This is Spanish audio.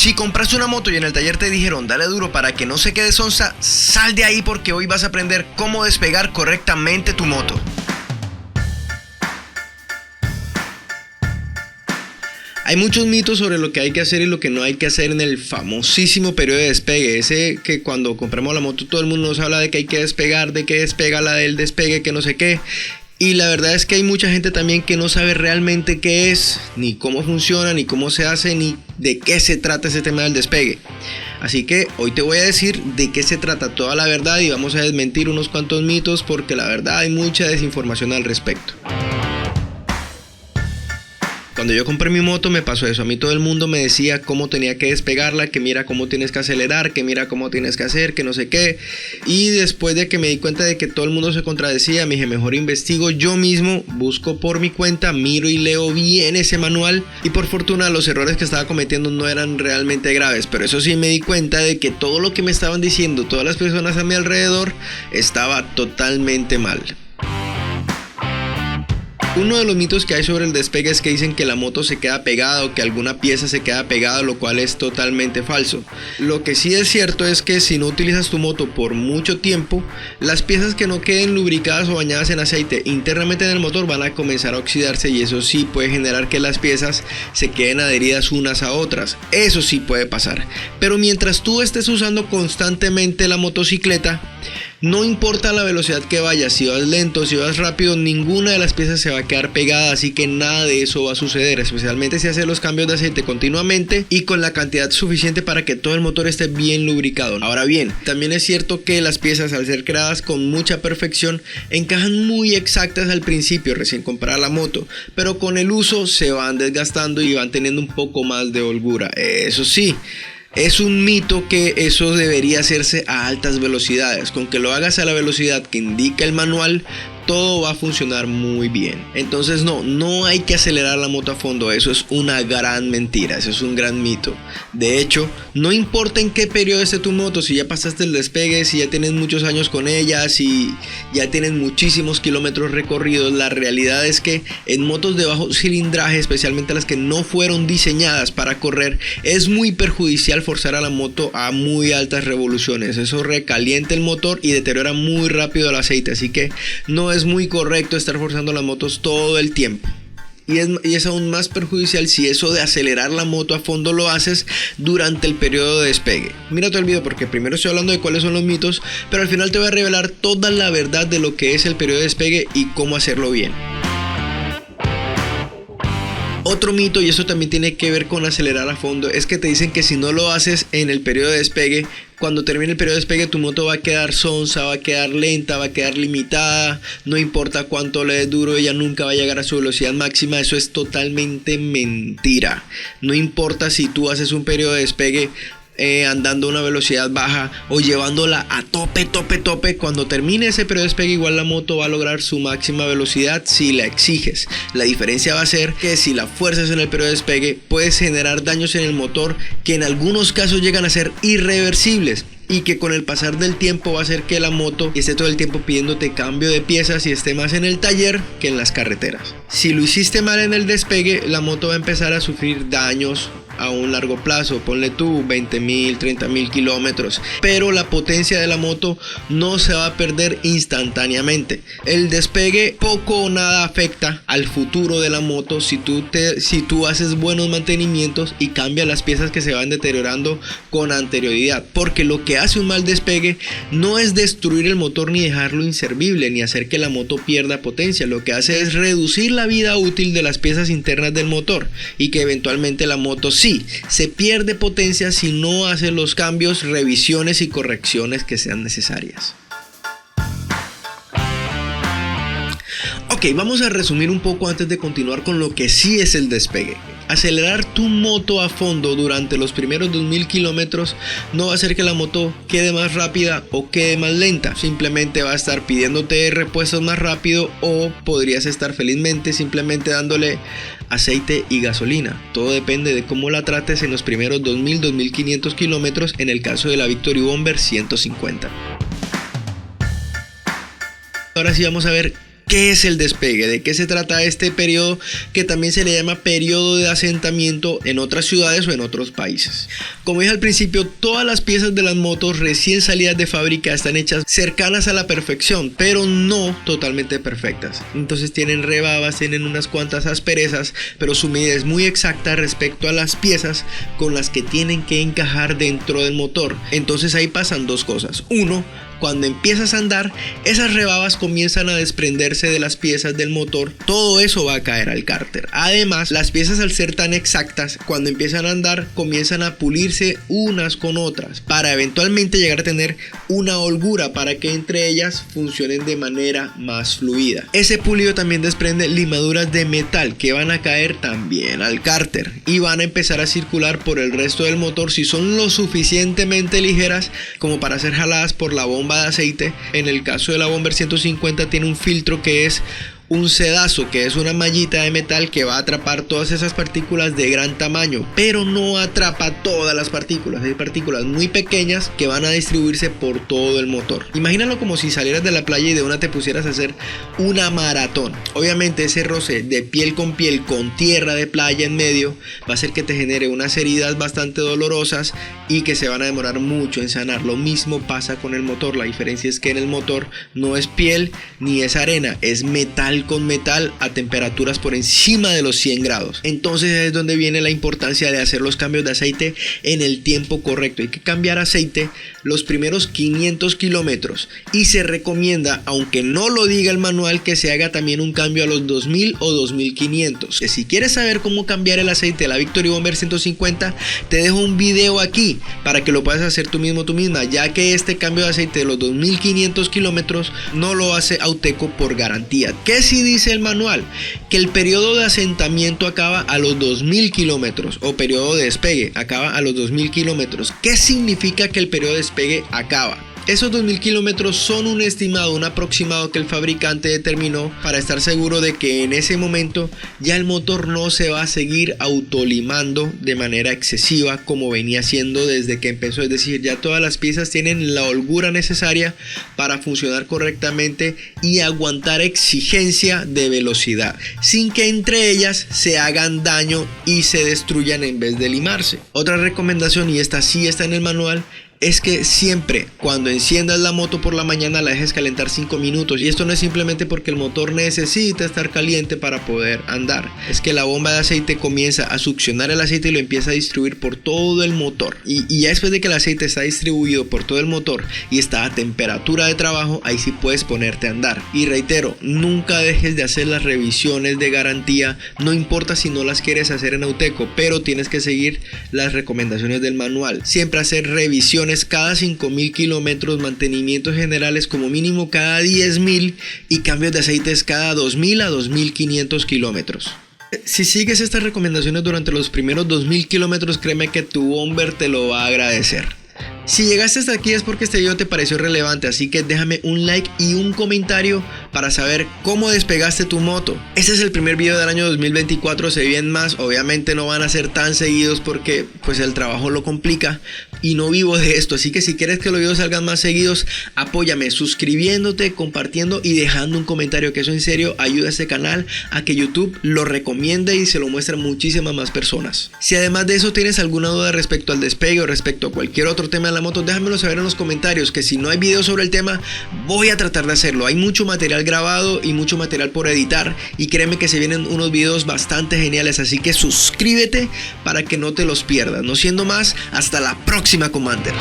Si compraste una moto y en el taller te dijeron dale duro para que no se quede sonsa, sal de ahí porque hoy vas a aprender cómo despegar correctamente tu moto. Hay muchos mitos sobre lo que hay que hacer y lo que no hay que hacer en el famosísimo periodo de despegue. Ese que cuando compramos la moto todo el mundo nos habla de que hay que despegar, de que despega la del despegue, que no sé qué. Y la verdad es que hay mucha gente también que no sabe realmente qué es, ni cómo funciona, ni cómo se hace, ni de qué se trata ese tema del despegue. Así que hoy te voy a decir de qué se trata toda la verdad y vamos a desmentir unos cuantos mitos porque la verdad hay mucha desinformación al respecto. Cuando yo compré mi moto me pasó eso, a mí todo el mundo me decía cómo tenía que despegarla, que mira cómo tienes que acelerar, que mira cómo tienes que hacer, que no sé qué. Y después de que me di cuenta de que todo el mundo se contradecía, me dije mejor investigo yo mismo, busco por mi cuenta, miro y leo bien ese manual. Y por fortuna los errores que estaba cometiendo no eran realmente graves, pero eso sí me di cuenta de que todo lo que me estaban diciendo todas las personas a mi alrededor estaba totalmente mal. Uno de los mitos que hay sobre el despegue es que dicen que la moto se queda pegada o que alguna pieza se queda pegada, lo cual es totalmente falso. Lo que sí es cierto es que si no utilizas tu moto por mucho tiempo, las piezas que no queden lubricadas o bañadas en aceite internamente en el motor van a comenzar a oxidarse y eso sí puede generar que las piezas se queden adheridas unas a otras. Eso sí puede pasar. Pero mientras tú estés usando constantemente la motocicleta, no importa la velocidad que vayas, si vas lento, si vas rápido, ninguna de las piezas se va a quedar pegada, así que nada de eso va a suceder, especialmente si haces los cambios de aceite continuamente y con la cantidad suficiente para que todo el motor esté bien lubricado. Ahora bien, también es cierto que las piezas al ser creadas con mucha perfección encajan muy exactas al principio, recién comprada la moto, pero con el uso se van desgastando y van teniendo un poco más de holgura. Eso sí, es un mito que eso debería hacerse a altas velocidades. Con que lo hagas a la velocidad que indica el manual, todo va a funcionar muy bien. Entonces no hay que acelerar la moto a fondo. Eso es una gran mentira, eso es un gran mito. De hecho, no importa en qué periodo esté tu moto, si ya pasaste el despegue, si ya tienes muchos años con ella, si ya tienes muchísimos kilómetros recorridos, la realidad es que en motos de bajo cilindraje, especialmente las que no fueron diseñadas para correr, es muy perjudicial forzar a la moto a muy altas revoluciones. Eso recalienta el motor y deteriora muy rápido el aceite, así que no es muy correcto estar forzando las motos todo el tiempo. Y es aún más perjudicial si eso de acelerar la moto a fondo lo haces durante el periodo de despegue. Mírate el video porque primero estoy hablando de cuáles son los mitos, pero al final te voy a revelar toda la verdad de lo que es el periodo de despegue y cómo hacerlo bien. Otro mito, y eso también tiene que ver con acelerar a fondo, es que te dicen que si no lo haces en el periodo de despegue, cuando termine el periodo de despegue tu moto va a quedar sonsa, va a quedar lenta, va a quedar limitada, no importa cuánto le des duro, ella nunca va a llegar a su velocidad máxima. Eso es totalmente mentira. No importa si tú haces un periodo de despegue andando a una velocidad baja o llevándola a tope, cuando termine ese periodo de despegue igual la moto va a lograr su máxima velocidad si la exiges. La diferencia va a ser que si la fuerzas en el periodo de despegue puedes generar daños en el motor que en algunos casos llegan a ser irreversibles y que con el pasar del tiempo va a hacer que la moto esté todo el tiempo pidiéndote cambio de piezas y esté más en el taller que en las carreteras. Si lo hiciste mal en el despegue, la moto va a empezar a sufrir daños a un largo plazo, ponle tú 20.000, 30.000 kilómetros, pero la potencia de la moto no se va a perder instantáneamente. El despegue poco o nada afecta al futuro de la moto si tú haces buenos mantenimientos y cambias las piezas que se van deteriorando con anterioridad, porque lo que hace un mal despegue no es destruir el motor ni dejarlo inservible ni hacer que la moto pierda potencia. Lo que hace es reducir la vida útil de las piezas internas del motor y que eventualmente la moto sí se pierde potencia si no hace los cambios, revisiones y correcciones que sean necesarias. Ok, vamos a resumir un poco antes de continuar con lo que sí es el despegue. Acelerar tu moto a fondo durante los primeros 2000 kilómetros no va a hacer que la moto quede más rápida o quede más lenta. Simplemente va a estar pidiéndote repuestos más rápido o podrías estar felizmente simplemente dándole aceite y gasolina. Todo depende de cómo la trates en los primeros 2000-2500 kilómetros en el caso de la Victory Bomber 150. Ahora sí vamos a ver ¿Qué es el despegue? ¿De qué se trata este periodo que también se le llama periodo de asentamiento en otras ciudades o en otros países? Como dije al principio, todas las piezas de las motos recién salidas de fábrica están hechas cercanas a la perfección, pero no totalmente perfectas. Entonces tienen rebabas, tienen unas cuantas asperezas, pero su medida es muy exacta respecto a las piezas con las que tienen que encajar dentro del motor. Entonces ahí pasan dos cosas. Uno, cuando empiezas a andar, esas rebabas comienzan a desprenderse de las piezas del motor. Todo eso va a caer al cárter. Además, las piezas, al ser tan exactas, cuando empiezan a andar, comienzan a pulirse unas con otras para eventualmente llegar a tener una holgura para que entre ellas funcionen de manera más fluida. Ese pulido también desprende limaduras de metal que van a caer también al cárter y van a empezar a circular por el resto del motor si son lo suficientemente ligeras como para ser jaladas por la bomba de aceite. En el caso de la Bomber 150 tiene un filtro que es un sedazo, que es una mallita de metal que va a atrapar todas esas partículas de gran tamaño, pero no atrapa todas las partículas. Hay partículas muy pequeñas que van a distribuirse por todo el motor. Imagínalo como si salieras de la playa y de una te pusieras a hacer una maratón. Obviamente ese roce de piel con tierra de playa en medio va a hacer que te genere unas heridas bastante dolorosas y que se van a demorar mucho en sanar. Lo mismo pasa con el motor. La diferencia es que en el motor no es piel ni es arena, es metal con metal a temperaturas por encima de los 100 grados. Entonces es donde viene la importancia de hacer los cambios de aceite en el tiempo correcto. Hay que cambiar aceite los primeros 500 kilómetros y se recomienda, aunque no lo diga el manual, que se haga también un cambio a los 2000 o 2500. Si quieres saber cómo cambiar el aceite de la Victory Bomber 150, te dejo un video aquí para que lo puedas hacer tú mismo, tú misma, ya que este cambio de aceite de los 2500 kilómetros no lo hace Auteco por garantía. ¿Qué sí dice el manual? Que el periodo de asentamiento acaba a los 2000 kilómetros o periodo de despegue acaba a los 2000 kilómetros. ¿Qué significa que el periodo de despegue acaba? Esos 2000 kilómetros son un estimado, un aproximado que el fabricante determinó para estar seguro de que en ese momento ya el motor no se va a seguir autolimando de manera excesiva como venía haciendo desde que empezó. Es decir, ya todas las piezas tienen la holgura necesaria para funcionar correctamente y aguantar exigencia de velocidad, sin que entre ellas se hagan daño y se destruyan en vez de limarse. Otra recomendación, y esta sí está en el manual, es que siempre cuando enciendas la moto por la mañana la dejes calentar 5 minutos. Y esto no es simplemente porque el motor necesita estar caliente para poder andar. Es que la bomba de aceite comienza a succionar el aceite y lo empieza a distribuir por todo el motor. Y ya después de que el aceite está distribuido por todo el motor y está a temperatura de trabajo, ahí sí puedes ponerte a andar. Y reitero, nunca dejes de hacer las revisiones de garantía. No importa si no las quieres hacer en Auteco, pero tienes que seguir las recomendaciones del manual. Siempre hacer revisiones cada 5000 kilómetros, mantenimientos generales como mínimo cada 10.000 y cambios de aceites cada 2000 a 2500 kilómetros. Si sigues estas recomendaciones durante los primeros 2000 kilómetros, créeme que tu Bomber te lo va a agradecer. Si llegaste hasta aquí es porque este video te pareció relevante, así que déjame un like y un comentario para saber cómo despegaste tu moto. Este es el primer video del año 2024, se vienen más, obviamente no van a ser tan seguidos porque pues el trabajo lo complica y no vivo de esto, así que si quieres que los videos salgan más seguidos, apóyame suscribiéndote, compartiendo y dejando un comentario, que eso en serio ayuda a este canal a que YouTube lo recomiende y se lo muestre a muchísimas más personas. Si además de eso tienes alguna duda respecto al despegue o respecto a cualquier otro tema de la moto, déjamelo saber en los comentarios, que si no hay video sobre el tema voy a tratar de hacerlo. Hay mucho material grabado y mucho material por editar y créeme que se vienen unos videos bastante geniales, así que suscríbete para que no te los pierdas. No siendo más, hasta la próxima, Commanders.